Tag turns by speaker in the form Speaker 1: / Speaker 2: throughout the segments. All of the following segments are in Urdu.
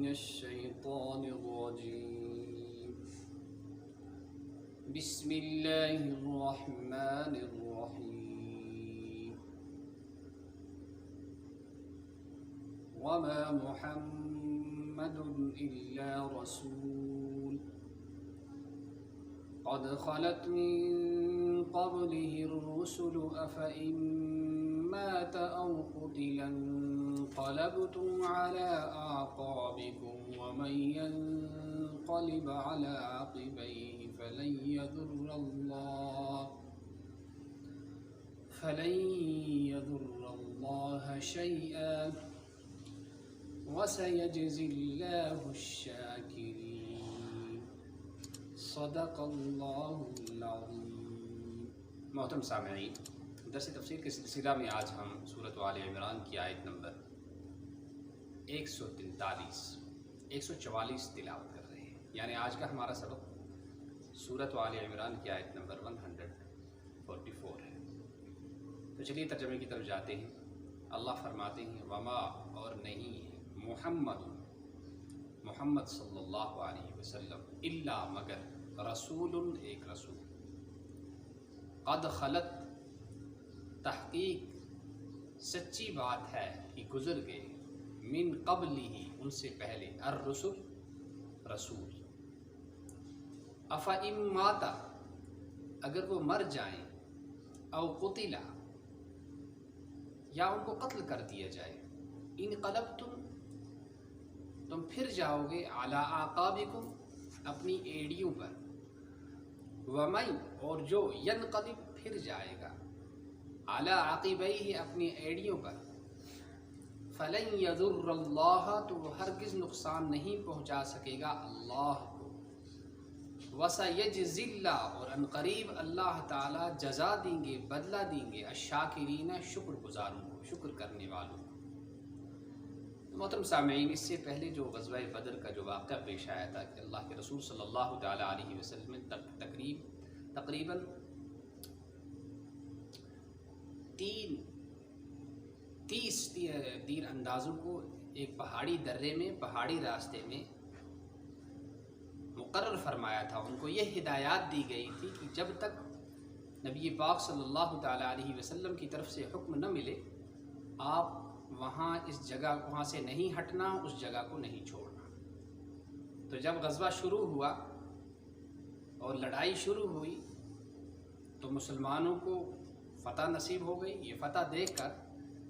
Speaker 1: الشيطان الرجيم بسم الله الرحمن الرحيم وما محمد إلا رسول قد خلت من قبله الرسل أفإن مات أو قتل انقلبتم على أعقابكم ومن ينقلب على عقبيه فلن يضر الله شيئا وسيجزي الله الشاكرين صدق اللہ العظیم۔ محترم سامعین، درس تفسیر کے سلسلہ میں آج ہم سورۃ آل عمران کی آیت نمبر 144 تلاوت کر رہے ہیں، یعنی آج کا ہمارا سبق سورۃ آل عمران کی آیت نمبر 144 ہے۔ تو چلیے ترجمے کی طرف جاتے ہیں۔ اللہ فرماتے ہیں وما اور نہیں ہے محمد صلی اللہ علیہ وسلم الا مگر رسول ایک رسول، قد خلت تحقیق سچی بات ہے کہ گزر گئے، من قبل ہی ان سے پہلے، الرسل رسول، افإن مات اگر وہ مر جائیں، او قتلا یا ان کو قتل کر دیا جائے، انقلبتم تم پھر جاؤ گے، علی اعقابکم اپنی ایڑیوں پر، ومن اور جو ینقلب پھر جائے گا، علی عقبیہ اپنی ایڑیوں پر، فلن یضر اللہ تو وہ ہرگز نقصان نہیں پہنچا سکے گا اللہ کو، وسیجزی اللہ اور ان قریب اللہ تعالی جزا دیں گے، بدلہ دیں گے، الشاکرین شکر گزاروں کو، شکر کرنے والوں کو۔ محترم سامعین، اس سے پہلے جو غزوہ بدر کا جو واقعہ پیش آیا تھا کہ اللہ کے رسول صلی اللہ تعالیٰ علیہ وسلم تقریباً 30 تیر اندازوں کو ایک پہاڑی درے میں، پہاڑی راستے میں مقرر فرمایا تھا۔ ان کو یہ ہدایات دی گئی تھی کہ جب تک نبی پاک صلی اللہ تعالیٰ علیہ وسلم کی طرف سے حکم نہ ملے، آپ وہاں سے نہیں ہٹنا، اس جگہ کو نہیں چھوڑنا۔ تو جب غزوہ شروع ہوا اور لڑائی شروع ہوئی تو مسلمانوں کو فتح نصیب ہو گئی۔ یہ فتح دیکھ کر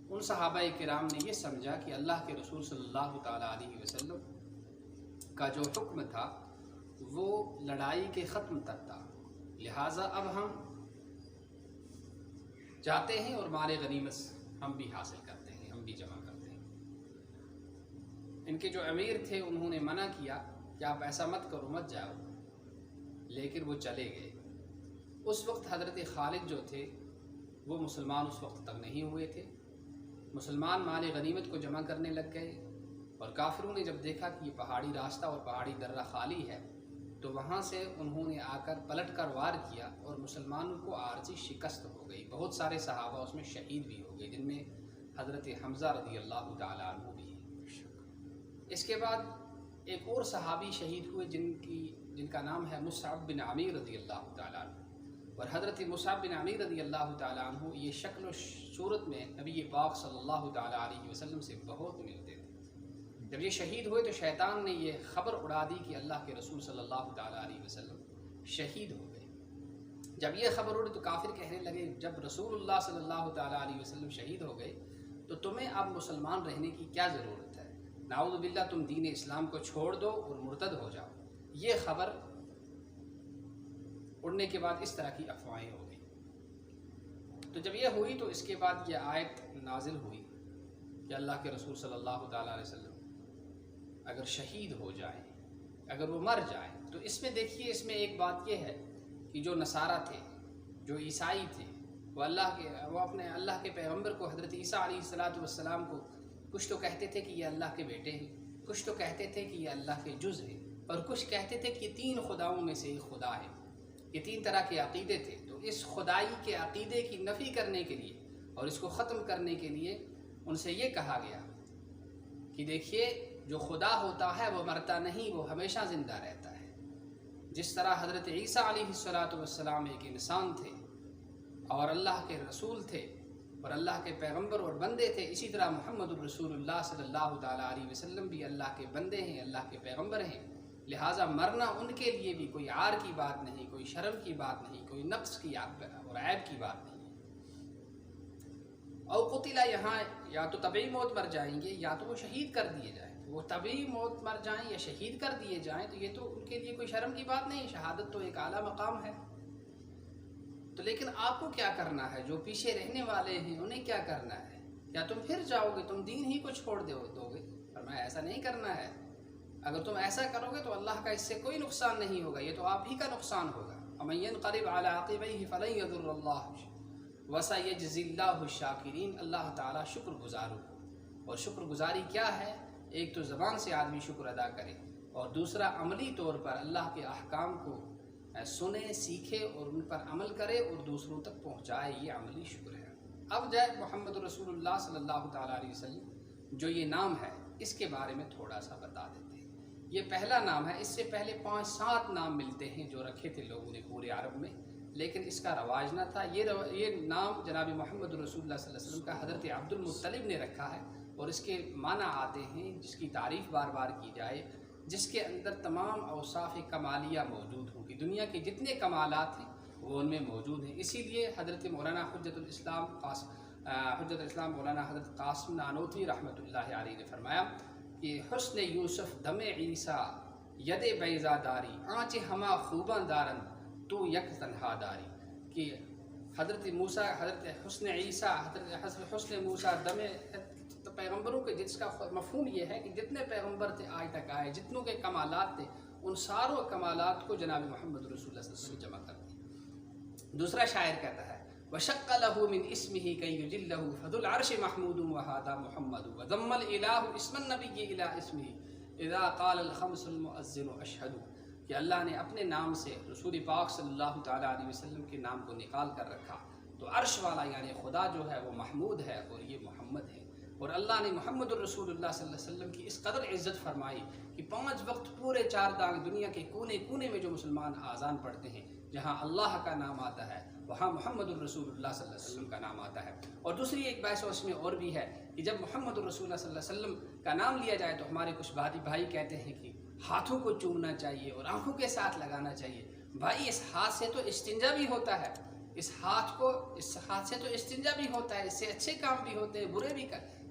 Speaker 1: ان صحابہ کرام نے یہ سمجھا کہ اللہ کے رسول صلی اللہ تعالیٰ علیہ وسلم کا جو حکم تھا وہ لڑائی کے ختم تک تھا، لہٰذا اب ہم جاتے ہیں اور مال غنیمت ہم بھی حاصل کرتے ہیں، ہم بھی جمع کرتے ہیں۔ ان کے جو امیر تھے انہوں نے منع کیا کہ آپ ایسا مت کرو، مت جاؤ، لیکن وہ چلے گئے۔ اس وقت حضرت خالد جو تھے وہ مسلمان اس وقت تک نہیں ہوئے تھے۔ مسلمان مال غنیمت کو جمع کرنے لگ گئے، اور کافروں نے جب دیکھا کہ یہ پہاڑی راستہ اور پہاڑی درہ خالی ہے تو وہاں سے انہوں نے آ کر پلٹ کر وار کیا اور مسلمانوں کو عارضی شکست ہو گئی۔ بہت سارے صحابہ اس میں شہید بھی ہو گئے، جن میں حضرت حمزہ رضی اللہ تعالیٰ عنہ بھی ہیں۔ اس کے بعد ایک اور صحابی شہید ہوئے جن کا نام ہے مصعب بن عمیر رضی اللہ تعالیٰ عنہ، اور حضرت مصعب بن عمیر رضی اللہ تعالیٰ عنہ یہ شکل و صورت میں نبی پاک صلی اللہ تعالیٰ علیہ وسلم سے بہت ملتے تھے۔ جب یہ شہید ہوئے تو شیطان نے یہ خبر اڑا دی کہ اللہ کے رسول صلی اللہ تعالیٰ علیہ وسلم شہید ہو گئے۔ جب یہ خبر اڑی تو کافر کہنے لگے جب رسول اللہ صلی اللہ تعالیٰ علیہ وسلم شہید ہو گئے تو تمہیں اب مسلمان رہنے کی کیا ضرورت ہے؟ نعوذ باللہ، تم دین اسلام کو چھوڑ دو اور مرتد ہو جاؤ۔ یہ خبر اڑنے کے بعد اس طرح کی افواہیں ہو گئی۔ تو جب یہ ہوئی تو اس کے بعد یہ آیت نازل ہوئی کہ اللہ کے رسول صلی اللہ تعالیٰ علیہ وسلم اگر شہید ہو جائیں، اگر وہ مر جائیں، تو اس میں دیکھیے، اس میں ایک بات یہ ہے کہ جو نصارہ تھے، جو عیسائی تھے، وہ اپنے اللہ کے پیغمبر کو، حضرت عیسیٰ علیہ السلام کو کچھ تو کہتے تھے کہ یہ اللہ کے بیٹے ہیں، کچھ تو کہتے تھے کہ یہ اللہ کے جز ہیں، اور کچھ کہتے تھے کہ یہ 3 خداؤں میں سے ایک خدا ہے۔ یہ 3 طرح کے عقیدے تھے۔ تو اس خدائی کے عقیدے کی نفی کرنے کے لیے اور اس کو ختم کرنے کے لیے ان سے یہ کہا گیا کہ دیکھیے جو خدا ہوتا ہے وہ مرتا نہیں، وہ ہمیشہ زندہ رہتا ہے۔ جس طرح حضرت عیسیٰ علیہ السلام ایک انسان تھے اور اللہ کے رسول تھے اور اللہ کے پیغمبر اور بندے تھے، اسی طرح محمد الرسول اللہ صلی اللہ تعالیٰ علیہ وسلم بھی اللہ کے بندے ہیں، اللہ کے پیغمبر ہیں۔ لہٰذا مرنا ان کے لیے بھی کوئی عار کی بات نہیں، کوئی شرم کی بات نہیں، کوئی نقص کی اور عیب کی بات نہیں۔ او قتلا، یہاں یا تو طبعی موت مر جائیں گے یا تو وہ شہید کر دیے جائیں۔ وہ طبعی موت مر جائیں یا شہید کر دیے جائیں تو یہ تو ان کے لیے کوئی شرم کی بات نہیں، شہادت تو ایک اعلیٰ مقام ہے۔ تو لیکن آپ کو کیا کرنا ہے؟ جو پیچھے رہنے والے ہیں انہیں کیا کرنا ہے؟ یا تم پھر جاؤ گے، تم دین ہی کو چھوڑ دو گے؟ فرمایا ایسا نہیں کرنا ہے۔ اگر تم ایسا کرو گے تو اللہ کا اس سے کوئی نقصان نہیں ہوگا، یہ تو آپ ہی کا نقصان ہوگا۔ وَمَن يَنْقَلِبْ عَلَىٰ عَقِبَيْهِ فَلَن يَضُرَّ اللَّهَ وَسَيَجْزِي اللَّهُ الشَّاكِرِينَ۔ اللہ تعالیٰ شکر گزاروں کو، اور شکر گزاری کیا ہے؟ ایک تو زبان سے آدمی شکر ادا کرے، اور دوسرا عملی طور پر اللہ کے احکام کو سنے، سیکھے اور ان پر عمل کرے اور دوسروں تک پہنچائے، یہ عملی شکر ہے۔ اب جائے محمد رسول اللہ صلی اللہ تعالیٰ علیہ وسلم، جو یہ نام ہے اس کے بارے میں تھوڑا سا بتا دیتے ہیں۔ یہ پہلا نام ہے، اس سے پہلے 5-7 نام ملتے ہیں جو رکھے تھے لوگوں نے پورے عرب میں، لیکن اس کا رواج نہ تھا۔ یہ نام جناب محمد رسول اللہ صلی اللہ علیہ وسلم کا حضرت عبد المطلب نے رکھا ہے، اور اس کے معنی آتے ہیں جس کی تعریف بار بار کی جائے، جس کے اندر تمام اوصاف کمالیہ موجود ہوں گی، دنیا کے جتنے کمالات ہیں وہ ان میں موجود ہیں۔ اسی لیے حضرت مولانا حجت الاسلام مولانا حضرت قاسم نانوتوی رحمۃ اللہ علیہ نے فرمایا کہ حسن یوسف دم عیسیٰ ید بیضا داری، آنچ ہما خوباں دارن تو یک تنہا داری، کہ حضرت موسیٰ، حضرت حسن عیسیٰ، حضرت حسن موسیٰ دم پیغمبروں کے، جس کا مفہوم یہ ہے کہ جتنے پیغمبر تھے آج تک آئے، جتنوں کے کمالات تھے، ان ساروں کمالات کو جناب محمد رسول اللہ صلی اللہ علیہ وسلم جمع کر دیا۔ دوسرا شاعر کہتا ہے وَشَقَّ لَهُ مِنْ اسْمِهِ كَيْ يُجِلَّهُ فَذُو الْعَرْشِ مَحْمُودٌ وَهَذَا مُحَمَّدٌ وَضَمَّ الْإِلَٰهُ اسْمَ النَّبِيِّ إِلَىٰ اسْمِهِ إِذَا قَالَ الْخَمْسُ الْمُؤَذِّنُ أَشْهَدُ، کہ اللہ نے اپنے نام سے رسول پاک صلی اللہ تعالیٰ علیہ وسلم کے نام کو نکال کر رکھا، تو عرش والا یعنی خدا جو ہے وہ محمود ہے اور یہ محمد ہے۔ اور اللہ نے محمد الرسول اللہ صلی اللہ علیہ وسلم کی اس قدر عزت فرمائی کہ 5 وقت پورے 4 دانگ دنیا کے کونے کونے میں جو مسلمان آذان پڑھتے ہیں، جہاں اللہ کا نام آتا ہے وہاں محمد الرسول اللہ صلی اللہ علیہ وسلم کا نام آتا ہے۔ اور دوسری ایک بحث اس میں اور بھی ہے کہ جب محمد الرسول اللہ صلی اللہ علیہ وسلم کا نام لیا جائے تو ہمارے کچھ بھائی کہتے ہیں کہ ہاتھوں کو چومنا چاہیے اور آنکھوں کے ساتھ لگانا چاہیے۔ بھائی اس ہاتھ سے تو استنجا بھی ہوتا ہے، اس ہاتھ سے تو استنجا بھی ہوتا ہے، اس سے اچھے کام بھی ہوتے ہیں، برے بھی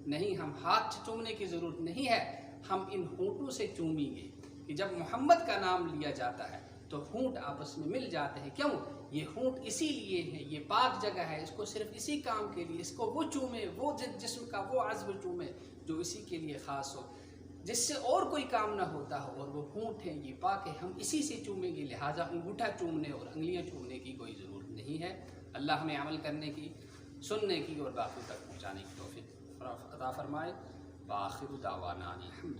Speaker 1: نہیں۔ ہم ہاتھ چومنے کی ضرورت نہیں ہے، ہم ان ہونٹوں سے چومیں گے کہ جب محمد کا نام لیا جاتا ہے تو ہونٹ آپس میں مل جاتے ہیں۔ کیوں؟ یہ ہونٹ اسی لیے ہے، یہ پاک جگہ ہے، اس کو صرف اسی کام کے لیے، اس کو وہ چومے، وہ جسم کا وہ عضو چومے جو اسی کے لیے خاص ہو، جس سے اور کوئی کام نہ ہوتا ہو، اور وہ ہونٹ ہیں، یہ پاک ہے، ہم اسی سے چومیں گے۔ لہٰذا انگوٹھا چومنے اور انگلیاں چومنے کی کوئی ضرورت نہیں ہے۔ اللہ ہمیں عمل کرنے کی، سننے کی اور باقی تک پہنچانے کی توفیق عطا فرمائے۔ وآخر دعوانا الحمد للہ۔